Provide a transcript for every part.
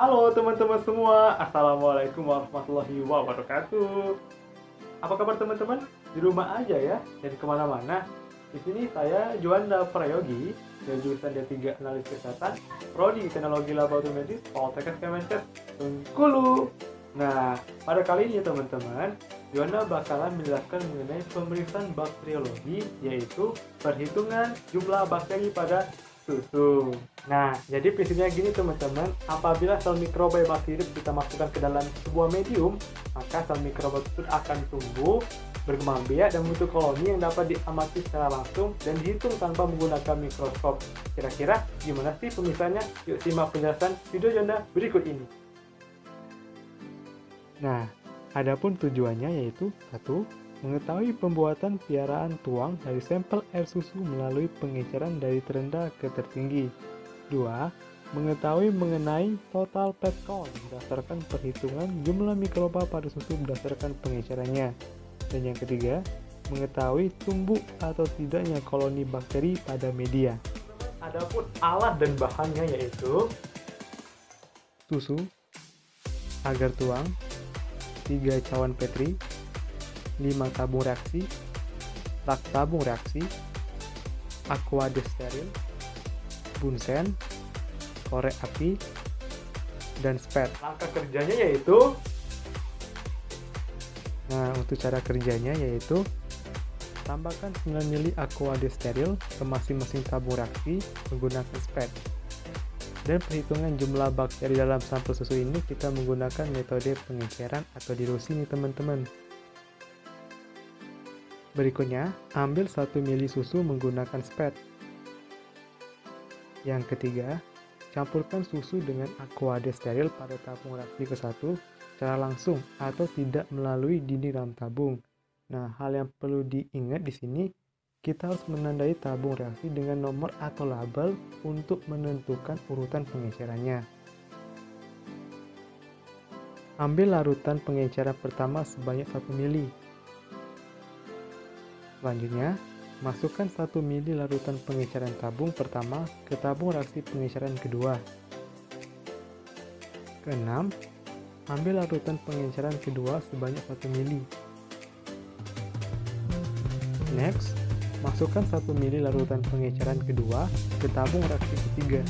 Halo teman-teman semua, Assalamualaikum warahmatullahi wabarakatuh. Apa kabar teman-teman? Di rumah aja ya, dan kemana-mana. Di sini saya Juanda Prayogi, dari jurusan D3 Analis Kesehatan, Prodi Teknologi Laboratorium Medis, Poltekkes Kemenkes, Bengkulu. Nah, pada kali ini teman-teman, Juanda bakalan menjelaskan mengenai pemeriksaan bakteriologi, yaitu perhitungan jumlah bakteri pada susu. Nah, jadi prinsipnya gini teman-teman, apabila sel mikroba yang masih hidup kita masukkan ke dalam sebuah medium, maka sel mikroba tersebut akan tumbuh, berkembang biak dan membentuk koloni yang dapat diamati secara langsung dan dihitung tanpa menggunakan mikroskop. Kira-kira gimana sih pemisahannya? Yuk simak penjelasan video Jonda berikut ini. Nah, adapun tujuannya yaitu 1. Mengetahui pembuatan piaraan tuang dari sampel air susu melalui pengecaran dari terendah ke tertinggi. 2. Mengetahui mengenai total pet count berdasarkan perhitungan jumlah mikroba pada susu berdasarkan pengecarannya. Dan yang ketiga, mengetahui tumbuh atau tidaknya koloni bakteri pada media. Adapun alat dan bahannya yaitu susu, agar tuang, 3 cawan Petri, 5 tabung reaksi, rak tabung reaksi, aqua steril, bunsen, korek api, dan spet. Langkah kerjanya yaitu, untuk cara kerjanya yaitu tambahkan 9 ml aqua steril ke masing-masing tabung reaksi menggunakan spet. Dan perhitungan jumlah bakteri dalam sampel susu ini kita menggunakan metode pengeceran atau dilusi nih teman-teman. Berikutnya, ambil 1 ml susu menggunakan spet. Yang ketiga, campurkan susu dengan aqua steril pada tabung reaksi ke-1 secara langsung atau tidak melalui dinding dalam tabung. Nah, hal yang perlu diingat di sini, kita harus menandai tabung reaksi dengan nomor atau label untuk menentukan urutan pengecerannya. Ambil larutan pengeceran pertama sebanyak 1 ml. Selanjutnya, masukkan 1 ml larutan pengeceran tabung pertama ke tabung reaksi pengeceran kedua. Keenam, ambil larutan pengeceran kedua sebanyak 1 ml. Next, masukkan 1 ml larutan pengeceran kedua ke tabung reaksi ketiga.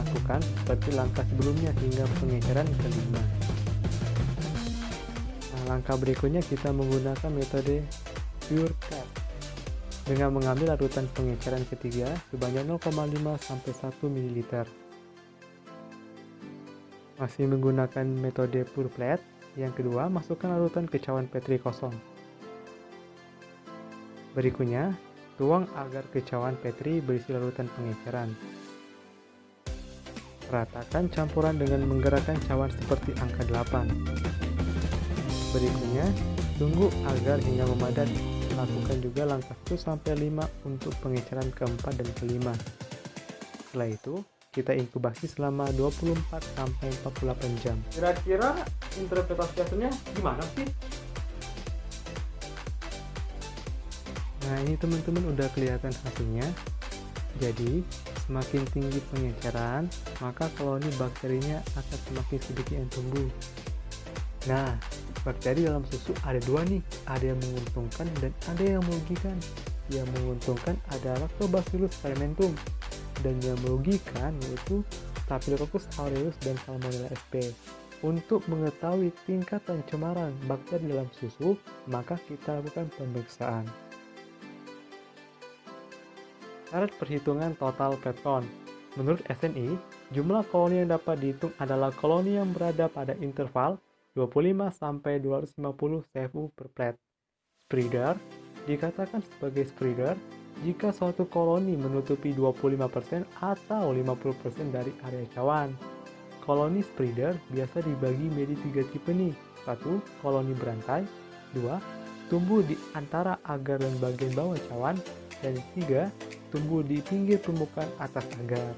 Lakukan seperti langkah sebelumnya hingga pengeceran kelima. Langkah berikutnya kita menggunakan metode pure cap dengan mengambil larutan pengeceran ketiga sebanyak 0,5 sampai 1 ml. Masih menggunakan metode pure plate, yang kedua masukkan larutan ke cawan Petri kosong. Berikutnya, tuang agar ke cawan Petri berisi larutan pengeceran. Ratakan campuran dengan menggerakkan cawan seperti angka 8. Berikutnya, tunggu agar hingga memadat. Lakukan juga langkah 1-5 untuk pengeceran keempat dan kelima. Setelah itu, kita inkubasi selama 24-48 jam. Kira-kira interpretasi hasilnya gimana sih? Nah, ini teman-teman udah kelihatan hasilnya. Jadi, semakin tinggi pengeceran, maka koloni bakterinya akan semakin sedikit yang tumbuh. Nah, bakteri dalam susu ada 2 nih, ada yang menguntungkan dan ada yang merugikan. Yang menguntungkan adalah Lactobacillus fermentum, dan yang merugikan yaitu Staphylococcus aureus dan Salmonella sp. Untuk mengetahui tingkat pencemaran bakteri dalam susu, maka kita lakukan pemeriksaan. Syarat perhitungan total pet count. Menurut SNI, jumlah koloni yang dapat dihitung adalah koloni yang berada pada interval 25-250 CFU per plate. Spreader dikatakan sebagai spreader jika suatu koloni menutupi 25% atau 50% dari area cawan. Koloni spreader biasa dibagi menjadi 3 tipe nih. 1. Koloni berantai. 2. Tumbuh di antara agar dan bagian bawah cawan. Dan 3. Tumbuh di pinggir permukaan atas agar.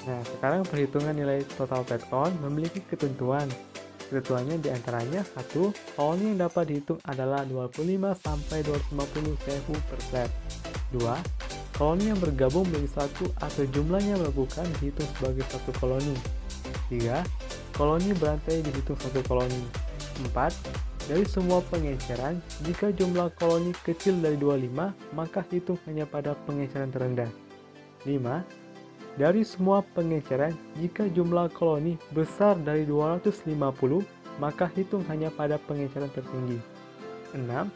Nah, sekarang perhitungan nilai total pet count memiliki ketentuan. Ketentuannya diantaranya 1. Koloni yang dapat dihitung adalah 25-250 CFU per plate. 2. koloni yang bergabung menjadi satu atau jumlahnya bukan dihitung sebagai satu koloni. 3. Koloni berantai dihitung satu koloni. 4. Dari semua pengecaran, jika jumlah koloni kecil dari 25, maka hitung hanya pada pengecaran terendah. 5. Dari semua pengecaran, jika jumlah koloni besar dari 250, maka hitung hanya pada pengecaran tertinggi. 6.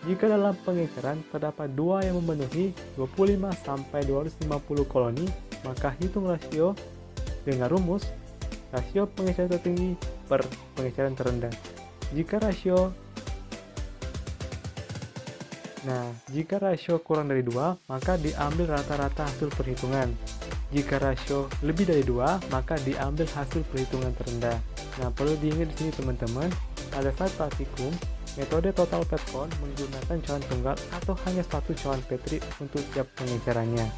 Jika dalam pengecaran terdapat dua yang memenuhi 25-250 koloni, maka hitung rasio dengan rumus rasio pengecaran tertinggi per pengecaran terendah. Jika rasio kurang dari 2, maka diambil rata-rata hasil perhitungan. Jika rasio lebih dari 2, maka diambil hasil perhitungan terendah. Nah, perlu diingat di sini teman-teman, pada saat praktikum, metode total pet count menggunakan cawan tunggal atau hanya satu cawan Petri untuk setiap pengecarannya.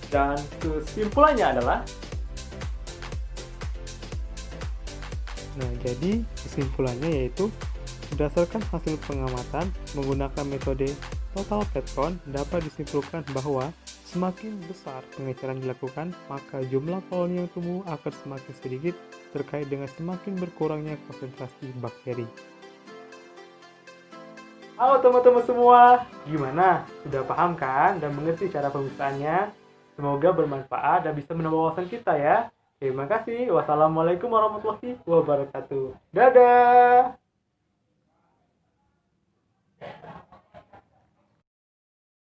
Dan kesimpulannya adalah, jadi kesimpulannya yaitu berdasarkan hasil pengamatan menggunakan metode total pet count dapat disimpulkan bahwa semakin besar pengecaran dilakukan, maka jumlah koloni yang tumbuh akan semakin sedikit terkait dengan semakin berkurangnya konsentrasi bakteri. Halo teman-teman semua, gimana? Sudah paham kan dan mengerti cara pemeriksaaannya? Semoga bermanfaat dan bisa menambah wawasan kita ya. Terima kasih. Wassalamualaikum warahmatullahi wabarakatuh. Dadah!